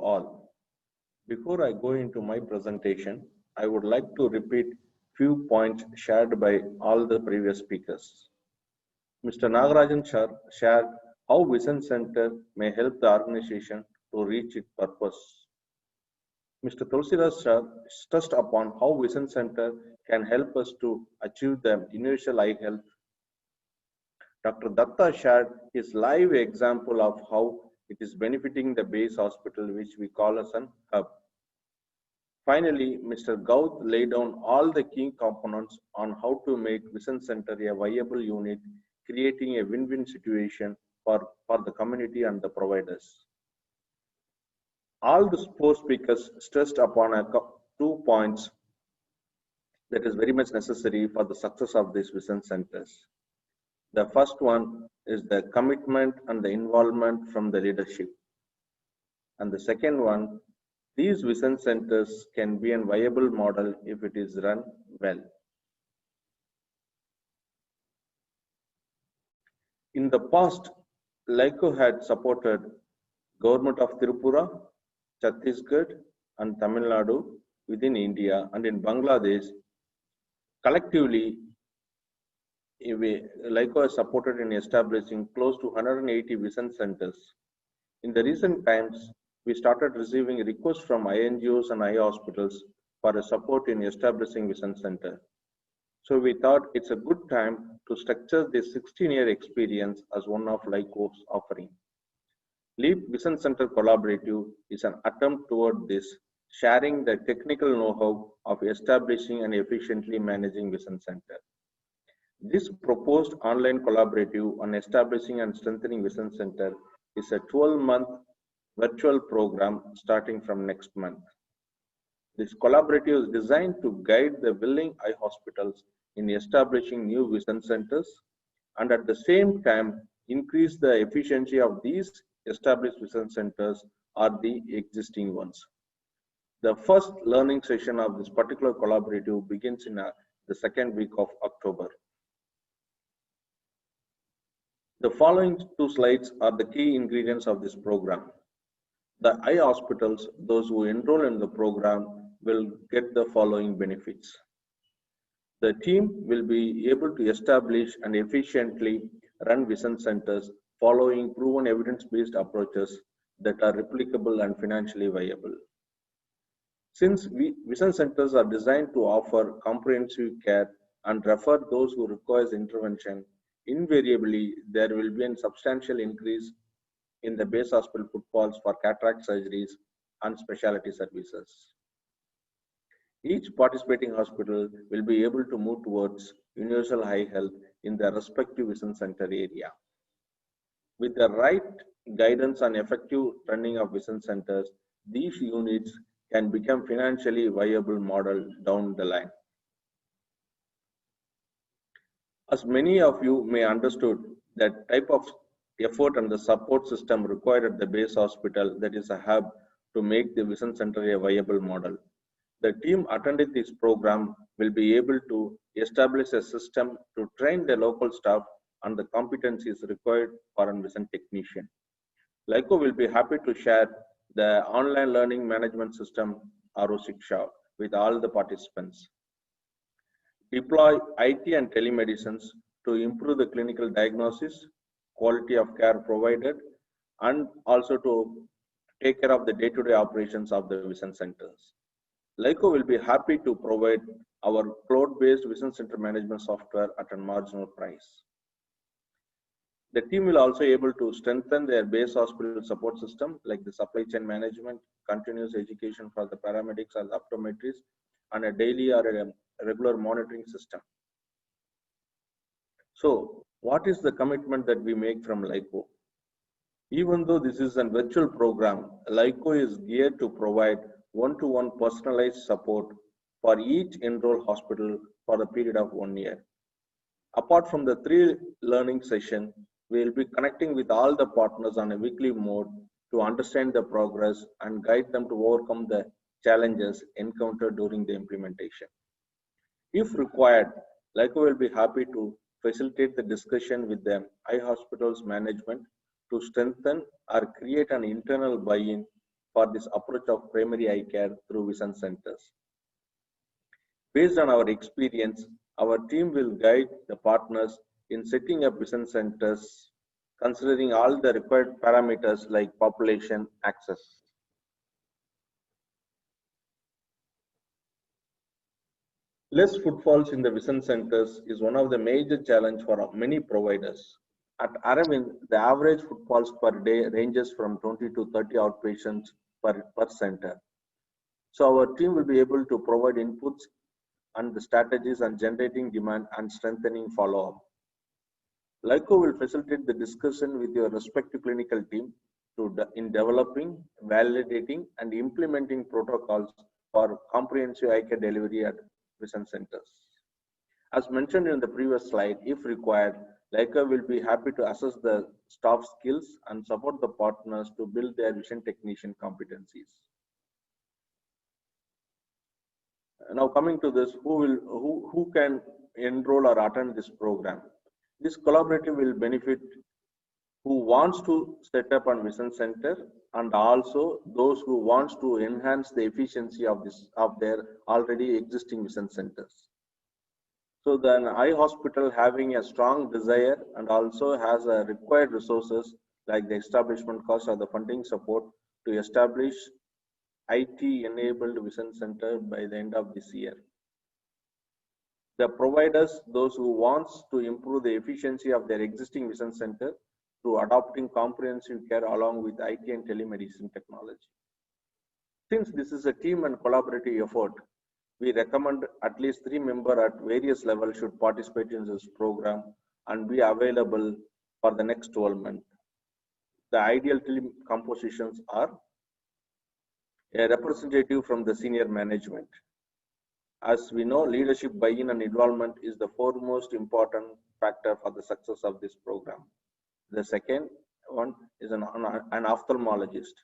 all. Before I go into my presentation, I would like to repeat few points shared by all the previous speakers. Mr. Nagarajan shared how Vision Center may help the organization to reach its purpose. Mr. Tulsidas stressed upon how Vision Center can help us to achieve the universal eye health. Dr. Datta shared his live example of how it is benefiting the base hospital, which we call as an hub. Finally, Mr. Gauth laid down all the key components on how to make Vision Center a viable unit, creating a win-win situation for the community and the providers. All the four speakers stressed upon 2 points that is very much necessary for the success of these Vision Centers. The first one is the commitment and the involvement from the leadership. And the second one, these Vision Centers can be a viable model if it is run well. In the past, LAICO had supported Government of Tripura, Chhattisgarh and Tamil Nadu within India, and in Bangladesh. Collectively, LAICO has supported in establishing close to 180 Vision Centers. In the recent times, we started receiving requests from INGOs and eye hospitals for a support in establishing Vision Center. So we thought it's a good time to structure this 16-year experience as one of LAICO's offering. LEAP Vision Center Collaborative is an attempt toward this, sharing the technical know-how of establishing and efficiently managing Vision Center. This proposed online collaborative on establishing and strengthening Vision Center is a 12-month virtual program starting from next month. This collaborative is designed to guide the willing eye hospitals in establishing new Vision Centers and at the same time increase the efficiency of these established Vision Centers or the existing ones. The first learning session of this particular collaborative begins in the second week of October. The following 2 slides are the key ingredients of this program. The eye hospitals, those who enroll in the program, will get the following benefits. The team will be able to establish and efficiently run Vision Centers following proven evidence-based approaches that are replicable and financially viable. Since Vision Centers are designed to offer comprehensive care and refer those who require intervention, invariably there will be a substantial increase in the base hospital footfalls for cataract surgeries and specialty services. Each participating hospital will be able to move towards universal eye health in their respective Vision Center area. With the right guidance and effective running of Vision Centers, these units can become financially viable model down the line. As many of you may understood, that type of effort and the support system required at the base hospital, that is a hub, to make the Vision Center a viable model. The team attending this program will be able to establish a system to train the local staff and the competencies required for a vision technician. LAICO will be happy to share the online learning management system, RO Shiksha, with all the participants. Deploy IT and telemedicine to improve the clinical diagnosis, quality of care provided, and also to take care of the day-to-day operations of the Vision Centers. LAICO will be happy to provide our cloud-based Vision Center management software at a marginal price. The team will also be able to strengthen their base hospital support system like the supply chain management, continuous education for the paramedics and optometrists, and a daily or a regular monitoring system. So, what is the commitment that we make from LAICO? Even though this is a virtual program, LAICO is geared to provide one-to-one personalized support for each enrolled hospital for a period of 1 year. Apart from the 3 learning sessions, we will be connecting with all the partners on a weekly mode to understand the progress and guide them to overcome the challenges encountered during the implementation. If required, LAICO will be happy to facilitate the discussion with the eye hospitals management to strengthen or create an internal buy-in for this approach of primary eye care through vision centers. Based on our experience, our team will guide the partners in setting up vision centers, considering all the required parameters like population access. Less footfalls in the vision centers is one of the major challenges for many providers. At Aravind, the average footfalls per day ranges from 20 to 30 outpatients per center. So our team will be able to provide inputs and the strategies on generating demand and strengthening follow-up. LAICO will facilitate the discussion with your respective clinical team in developing, validating, and implementing protocols for comprehensive eye care delivery at vision centers. As mentioned in the previous slide, if required, LAICO will be happy to assess the staff skills and support the partners to build their vision technician competencies. Now coming to this, who can enroll or attend this program? This collaborative will benefit who wants to set up a vision center and also those who wants to enhance the efficiency of their already existing vision centers. So then eye hospital having a strong desire and also has a required resources like the establishment cost or the funding support to establish IT enabled vision center by the end of this year. The providers, those who wants to improve the efficiency of their existing vision center through adopting comprehensive care along with IT and telemedicine technology. Since this is a team and collaborative effort, we recommend at least 3 members at various levels should participate in this program and be available for the next 12 months. The ideal team compositions are a representative from the senior management. As we know, leadership buy-in and involvement is the foremost important factor for the success of this program. The second one is an ophthalmologist.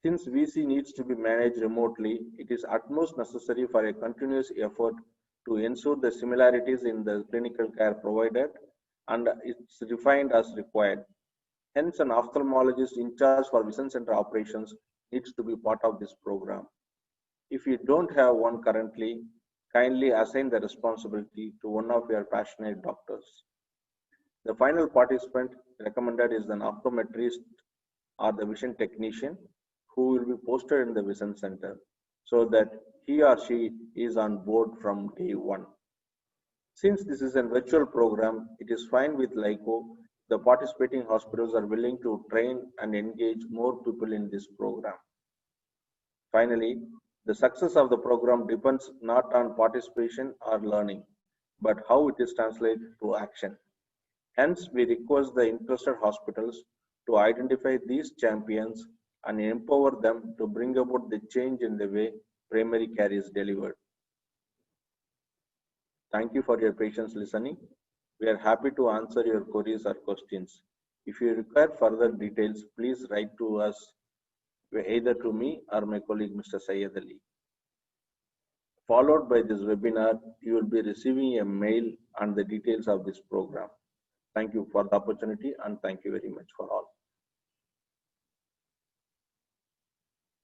Since VC needs to be managed remotely, it is utmost necessary for a continuous effort to ensure the similarities in the clinical care provided and it's refined as required. Hence, an ophthalmologist in charge for vision center operations needs to be part of this program. If you don't have one currently, kindly assign the responsibility to one of your passionate doctors. The final participant recommended is an optometrist or the vision technician who will be posted in the vision center so that he or she is on board from day one. Since this is a virtual program, it is fine with LAICO. The participating hospitals are willing to train and engage more people in this program. Finally, the success of the program depends not on participation or learning, but how it is translated to action. Hence, we request the interested hospitals to identify these champions and empower them to bring about the change in the way primary care is delivered. Thank you for your patience listening. We are happy to answer your queries or questions. If you require further details, please write to us either to me or my colleague Mr. Syed Ali. Followed by this webinar, you will be receiving a mail and the details of this program. Thank you for the opportunity and thank you very much for all.